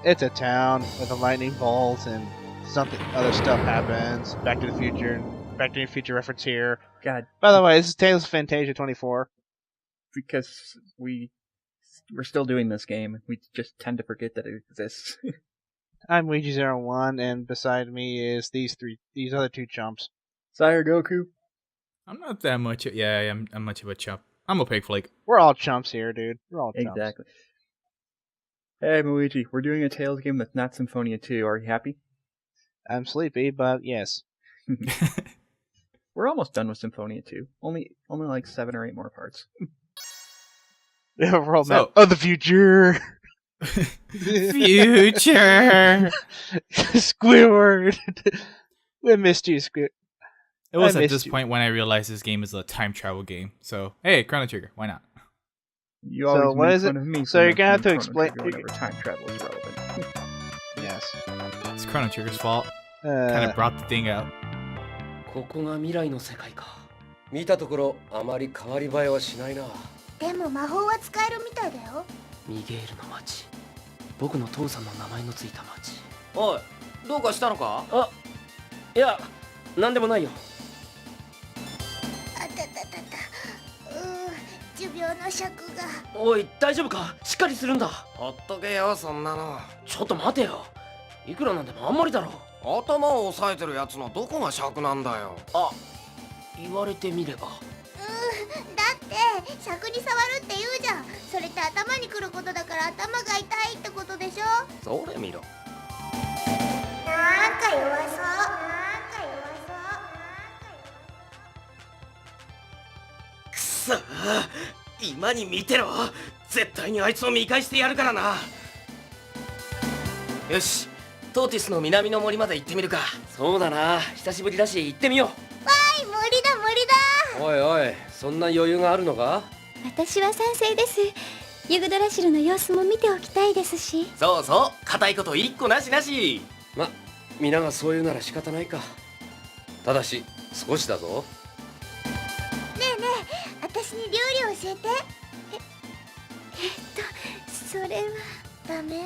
It's a town with a lightning bolt and something other stuff happens. Back to the Future reference here. God, By the way, this is Tales of Phantasia 24. because we're still doing this game. We just tend to forget that it exists. I'm Ouija01, and beside me is these other two chumps. Sire Goku. I'm not that much. Yeah, I'm much of a chump. I'm Opaqueflake. We're all chumps here, dude. We're all chumps. Exactly. Hey, Luigi, we're doing a Tales game that's not Symphonia 2. Are you happy? I'm sleepy, but yes. We're almost done with Symphonia 2. Only like 7 or 8 more parts. The overall map of the future. Future. Squidward. We missed you, Squid. It was at this point when I realized this game is a time travel game. So, hey, Chrono Trigger, why not? You always so what make is fun it? of me So you're gonna have to Chrono explain. Trigger whenever time travel is relevant. Yes. It's Chrono Trigger's fault. Kind of brought the thing out. ここが未来の世界か。見たところあまり変わり映えはしないな。でも魔法は使えるみたいだよ。ミゲールの町。僕の父さんの名前のついた町。おい、どうかしたのか？あ、いや、なんでもないよ。あたたたた。持病の尺が。おい、大丈夫か？しっかりするんだ。ほっとけよ、そんなの。ちょっと待てよ。いくらなんでもあんまりだろ。頭を押さえてるやつのどこが尺なんだよ。あ、言われてみれば。だって尺に触るって言うじゃん。それって頭にくることだから頭が痛いってことでしょ。それ見ろ。なんか弱そう。くそー、今に見てろ。絶対にあいつを見返してやるからな。よし、トーティスの南の森まで行ってみるか。そうだな、久しぶりだし行ってみよう。わい、無理だ無理だ。おいおい、そんな余裕があるのか？私は賛成です。ユグドラシルの様子も見ておきたいですし。そうそう、固いこと一個なしなし。ま、皆がそう言うなら仕方ないか。ただし少しだぞ。ねえねえ、私に料理教えて。それはダメ？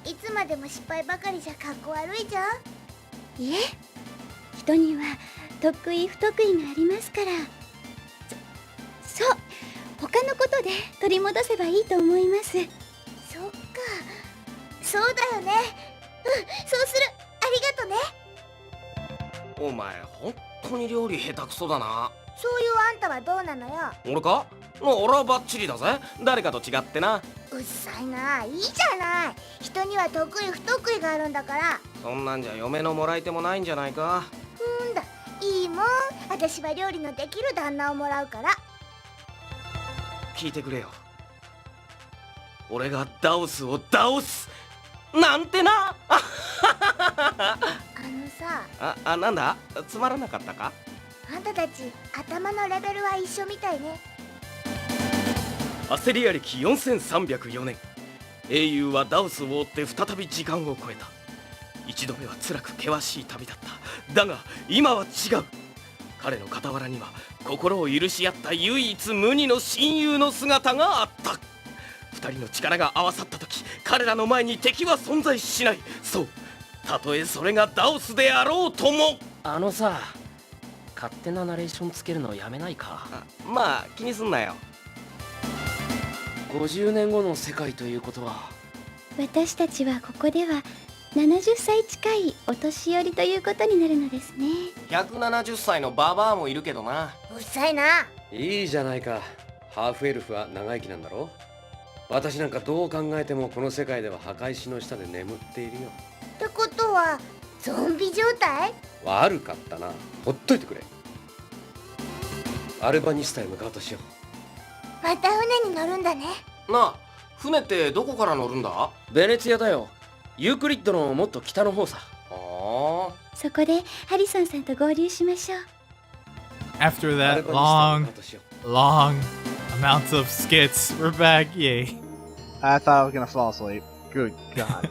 いつまでも失敗ばかりじゃかっこ悪いじゃん。いえ、人には得意不得意がありますから。そう、他のことで取り戻せばいいと思います。そっか、そうだよね。そうする。ありがとね。お前本当に料理下手くそだな。そういうあんたはどうなのよ。俺か？俺はバッチリだぜ。誰かと違ってな。うっさいな。いいじゃない。人には得意不得意があるんだから。そんなんじゃ嫁のもらい手もないんじゃないか。だ、いいもん。私は料理のできる旦那をもらうから。聞いてくれよ。俺がダオスを倒すなんてな。さなんだ、つまらなかったか？あんたたち頭のレベルは一緒みたいね。アセリア歴4304年、英雄はダオスを追って再び時間を超えた。一度目は辛く険しい旅だった。だが今は違う。彼の傍らには心を許し合った唯一無二の親友の姿があった。二人の力が合わさった時、彼らの前に敵は存在しない。そう、たとえそれがダオスであろうとも。あのさ、勝手なナレーションつけるのやめないか？まあ気にすんなよ。50年後の世界ということは、私たちはここでは70歳近いお年寄りということになるのですね。170歳のババアもいるけどな。うっさいな。いいじゃないか。ハーフエルフは長生きなんだろ。私なんかどう考えてもこの世界では墓石の下で眠っているよ。ってことはゾンビ状態？悪かったな。ほっといてくれ。アルバニスタへ向かうとしよう。また船に乗るんだね。なあ、船ってどこから乗るんだ？ベネツィアだよ。ユークリッドのもっと北の方さ。ああ。そこでハリソンさんと合流しましょう。 After that long amounts of skits, we're back. Yay. I thought I was gonna fall asleep. Good God.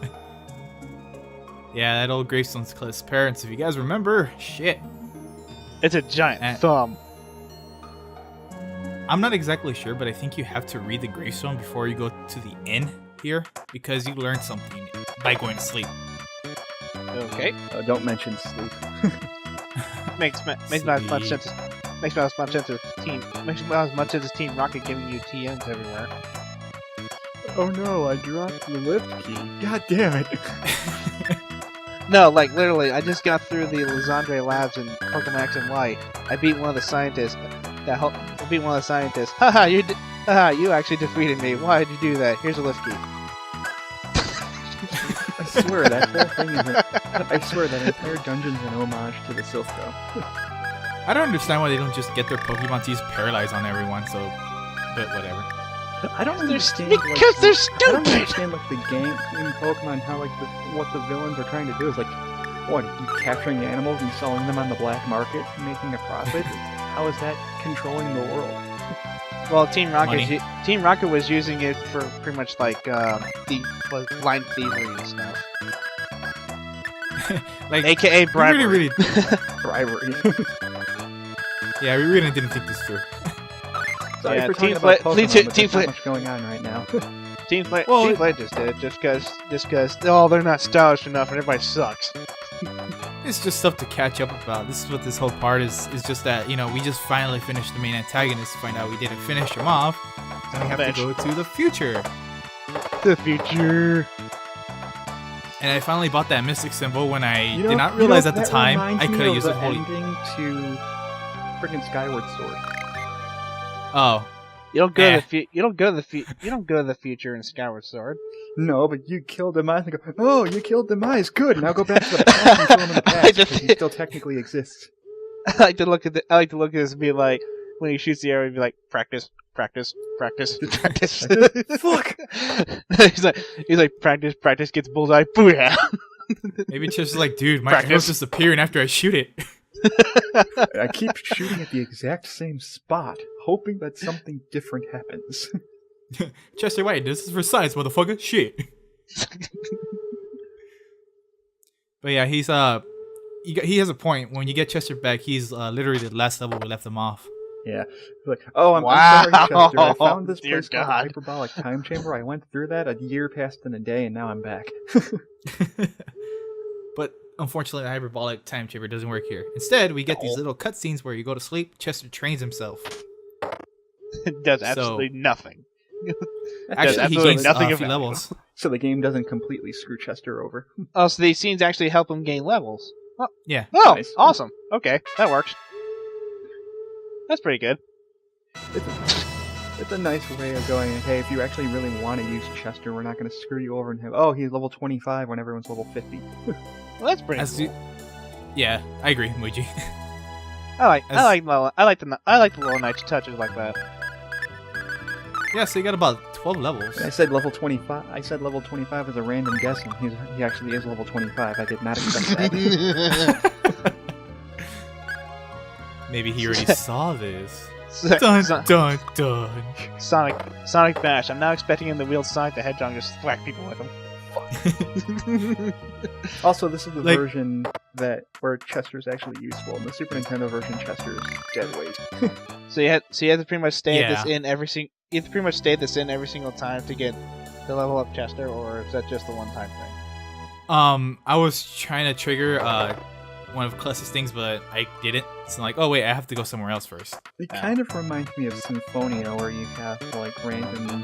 Yeah, that old Gravestone's close parents. If you guys remember, shit. It's a giant thumb. I'm not exactly sure, but I think you have to read the gravestone before you go to the inn here, because you learn something by going to sleep. Okay. Don't mention sleep. Makes about as much sense. Makes about as much sense as Team Rocket giving you TNs everywhere. Oh no, I dropped the lift key. God damn it. No, like literally, I just got through the Lizandre Labs in Pokemon X and Y. I beat one of the scientists. Haha, you actually defeated me. Why did you do that? Here's a lift key. I swear that whole thing is I swear that entire dungeon's an homage to the Silph. I don't understand why they don't just get their Pokemon to use Paralyze on everyone, so... But whatever. I don't understand because they're I don't stupid! understand like the game in Pokemon how like what the villains are trying to do is like what, you capturing animals and selling them on the black market and making a profit? How is that controlling the world? Well, Team Rocket was using it for pretty much like blind thievery and stuff. Like, AKA bribery. Really, Bribery. yeah, we really didn't think this through. Sorry Yeah, for talking Team about Fla- Pokemon, Team but there's Fla- not much going on right now. Team Flame Well, just did it just because oh, they're not stylish enough and everybody sucks. It's just stuff to catch up about. This is what this whole part is just that, you know, we just finally finished the main antagonist, find out we didn't finish him off, and we have to go to the future. The future. And I finally bought that mystic symbol when I did not realize at the time I could have used it wholly. Ending to freaking Skyward Sword. Oh. You don't go to the future in Skyward Sword. No, but you killed Demise and go, oh, you killed Demise, good, now go back to the past and kill him in the past, because he still technically exists. I like to look at this and be like, when he shoots the arrow, he'd be like, practice. Fuck! he's like, practice gets bullseye, booyah! Maybe it's just like, dude, my arrow's disappearing after I shoot it. I keep shooting at the exact same spot, hoping that something different happens. Chester White, this is for science, motherfucker. Shit. But yeah, he has a point. When you get Chester back, he's literally the last level we left him off. Yeah. Like, oh, I'm sorry, Chester. I found this place called Hyperbolic Time Chamber. I went through that. A year passed in a day, and now I'm back. But unfortunately, the hyperbolic time chamber doesn't work here. Instead, we get these little cutscenes where you go to sleep, Chester trains himself. It does absolutely nothing. Actually, he gains nothing a few levels. So the game doesn't completely screw Chester over. Oh, so these scenes actually help him gain levels. Oh. Yeah. Oh, nice. Awesome. Okay, that works. That's pretty good. It's a nice way of going, hey, if you actually really want to use Chester, we're not going to screw you over and have, oh, he's level 25 when everyone's level 50. Well, that's pretty cool. Yeah, I agree, Muji. I like the little nice touches like that. Yeah, so you got about 12 levels. I said level 25. I said level 25 as a random guess, and he actually is level 25. I did not expect that. Maybe he already saw this. Dun dun dun. Sonic Bash. I'm now expecting him to wield Sonic the Hedgehog and just whack people with him. Also, this is the version where Chester's actually useful. In the Super Nintendo version, Chester's dead weight. So you have to pretty much stay this in every single time to get the level up Chester, or is that just the one-time thing? I was trying to trigger one of Kless's things, but I didn't. So I'm like, oh wait, I have to go somewhere else first. It kind of reminds me of Symphonia, where you have like random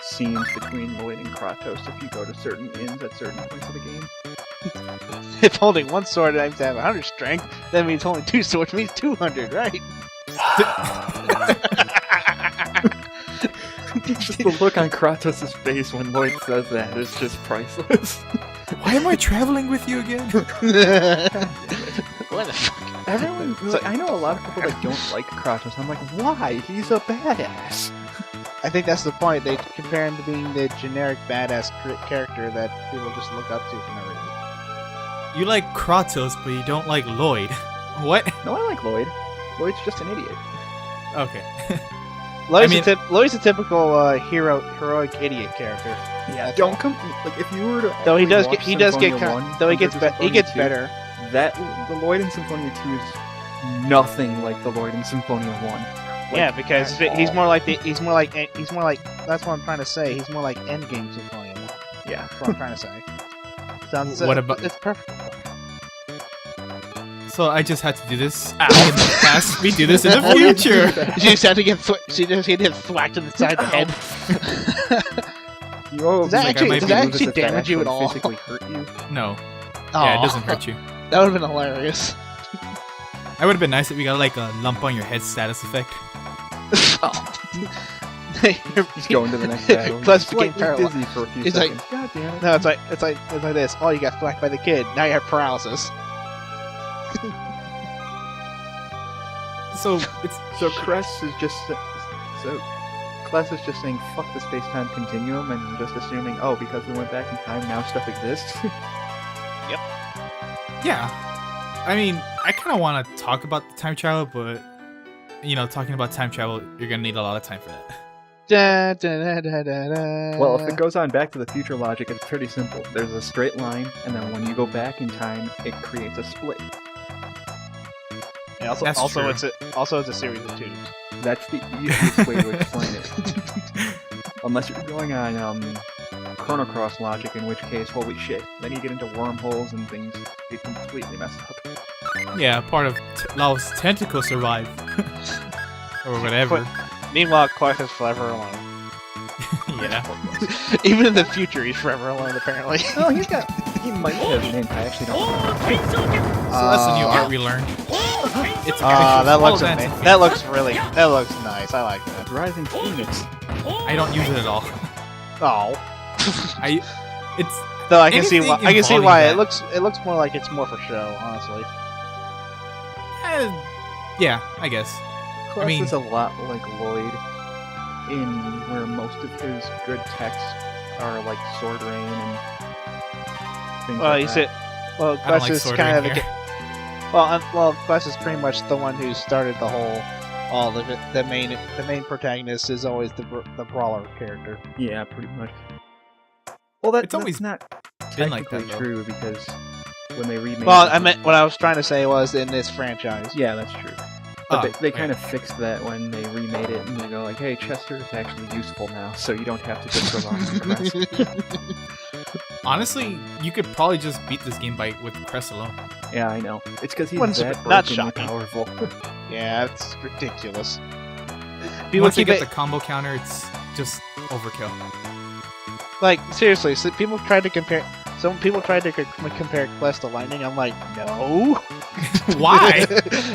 scenes between Lloyd and Kratos if you go to certain inns at certain points of the game. If holding one sword aims to have 100 strength, that means holding two swords means 200, right? Just the look on Kratos' face when Lloyd says that is just priceless. Why am I traveling with you again? What the fuck? Everyone, I know a lot of people that don't like Kratos. I'm like, why? He's a badass. I think that's the point. They compare him to being the generic badass character that people just look up to for no reason. You like Kratos, but you don't like Lloyd. What? No, I like Lloyd. Lloyd's just an idiot. Okay. Lloyd's a typical heroic idiot character. Yeah, don't come like if you were to. Though he does he gets better. That the Lloyd in Symphonia 2 is nothing like the Lloyd in Symphonia 1. Yeah, because he's more like that's what I'm trying to say. He's more like Endgame Symphonia 1. Yeah, That's what I'm trying to say. Sounds. What about? It's perfect. So I just had to do this in the past. We do this in the future. She just had to get. She just get thwacked in the side of the head. Does that actually damage you at all? Physically hurt you? No. Yeah, it doesn't hurt you. That would have been hilarious. That would have been nice if we got like a lump on your head status effect. He's going to the next battle. Plus He's became paralyzed. dizzy for a few He's seconds. like, God damn it. No, it's like this. Oh, you got thwacked by the kid. Now you have paralysis. So it's Cress is just Class is just saying fuck the space-time continuum and just assuming, oh, because we went back in time, now stuff exists. yeah. I mean, I kind of want to talk about the time travel, but talking about time travel, you're gonna need a lot of time for that. Da, da, da, da, da. Well, if it goes on Back to the Future logic, it's pretty simple. There's a straight line, and then when you go back in time, it creates a split. Yeah, That's true. it's a series of tubes. That's the easiest way to explain it. Unless you're going on Chrono Cross logic, in which case, holy shit, then you get into wormholes and things get completely messed up. Yeah, part of Lao's tentacle survive. Or whatever. Meanwhile, Clark is forever alone. Yeah. Even in the future, he's forever alone, apparently. Oh, he might have an int, I actually don't know. So that's the new art we learned. It's that looks pictures. amazing. That looks nice. I like that. Rising Phoenix. I don't use it at all. Oh. Though I can see why. I can see why that. it looks more like it's more for show, honestly. Yeah, I guess. Class is a lot like Lloyd, in where most of his good texts are like Sword Rain and things like that. Quest is kind of Quest is pretty much the one who started the whole. The main protagonist is always the brawler character. Yeah, pretty much. Well, that's always not been like technically that, true because when they remade. Well, I meant what I was trying to say was in this franchise. Yeah, that's true. But they kind of fixed that when they remade it, and they go like, "Hey, Chester is actually useful now, so you don't have to just rely on Crest." Honestly, you could probably just beat this game with Crest alone. Yeah, I know. It's because he's that not brokenly shocking. powerful. Yeah, it's ridiculous. Once you get the combo counter, it's just overkill. Like seriously, people tried to compare. Some people tried to compare Quest to Lightning. I'm like, no. Why?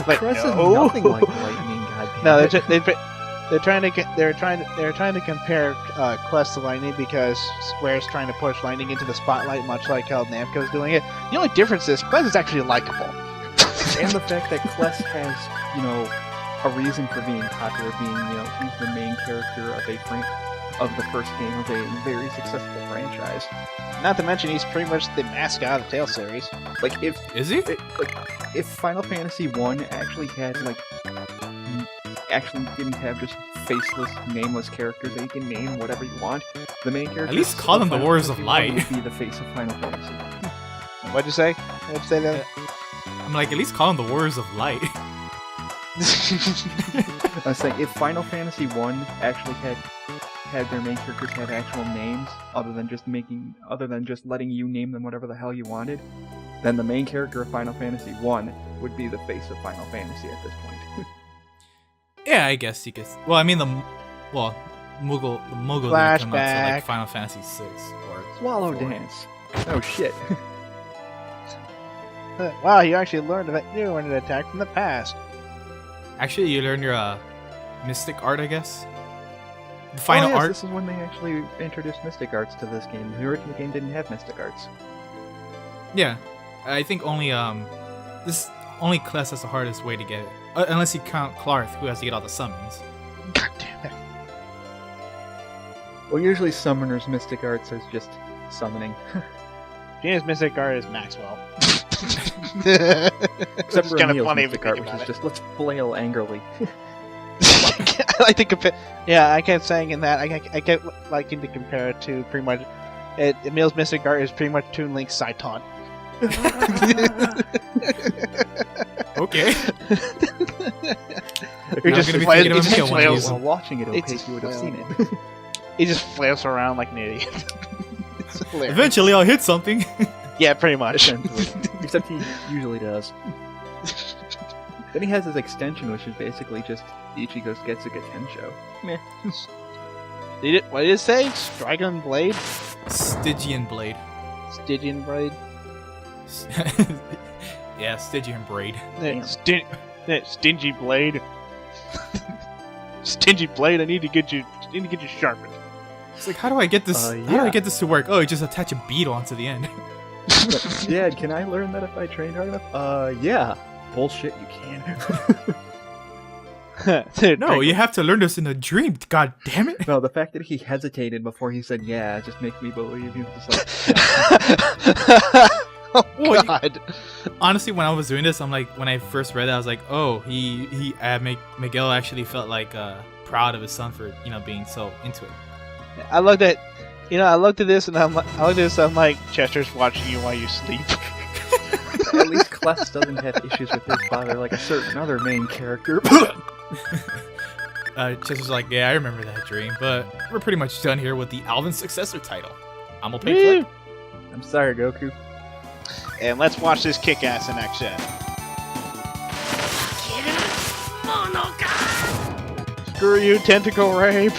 Like, Crest no. is nothing like Lightning. Goddamn. No, they're trying to compare Quest to Lightning because Square's trying to push Lightning into the spotlight, much like how Namco's doing it. The only difference is Quest is actually likable, and the fact that Quest has, a reason for being popular, being, he's the main character of the first game of a very successful franchise. Not to mention he's pretty much the mascot of the Tales series. Like is he? If Final Fantasy 1 actually had actually didn't have just faceless, nameless characters that you can name whatever you want, the main character at least call them the Warriors of Light. Would be the face of Final Fantasy. What'd you say? What'd you say then? I'm like, at least call them the Warriors of Light. I was saying, if Final Fantasy 1 actually had their main characters have actual names, other than just letting you name them whatever the hell you wanted, then the main character of Final Fantasy 1 would be the face of Final Fantasy at this point. Yeah, I guess you could. Well, I mean the Moogle didn't come out to like Final Fantasy 6 or Swallow 4. Dance. Oh shit. Wow, you actually learned an attack from the past. Actually, you learned your mystic art, I guess. The final art. This is when they actually introduced mystic arts to this game. The original game didn't have mystic arts. Yeah, I think only Class has the hardest way to get it, unless you count Clarth, who has to get all the summons. God damn it. Well, usually Summoner's mystic arts is just summoning. Gina's mystic art is Maxwell. Except for kind of Emil's funny mystic art, which is just let's flail angrily. I like to compare. Yeah, I kept saying in that. I kept liking to compare it to pretty much. Emil's mystic art is pretty much Toon Link's side taunt. Okay. You're just gonna be flail, thinking of he just Emil when flails. you- While watching it, It's Opaque, you would have seen it. He just flails around like an idiot. It's hilarious. Eventually, I'll hit something. Yeah, pretty much. Essentially. Except he usually does. Then he has his extension, which is basically just Ichigo's Getsuga Tensho. Meh. What did it say? Strigon Blade? Stygian blade. Stygian Blade? Yeah, Stygian braid. Stingy Blade. Stingy Blade, I need to get you sharpened. It's like, how do I get this? How do I get this to work? Oh, you just attach a beetle onto the end. Dad, can I learn that if I trained hard enough? Yeah. Bullshit, you can. No, you have to learn this in a dream. God damn it! No, the fact that he hesitated before he said yeah just makes me believe he was just like. Oh God! Honestly, when I was doing this, I'm like, when I first read it, I was like, oh, Miguel actually felt like proud of his son for being so into it. I looked at this and I'm like, Chester's watching you while you sleep. At least Kless doesn't have issues with his father like a certain other main character. Chester's like, yeah, I remember that dream, but we're pretty much done here with the Alvin successor title. I'm Opaqueflake. I'm sorry, Goku. And let's watch this kick-ass in action. Screw you, tentacle rape.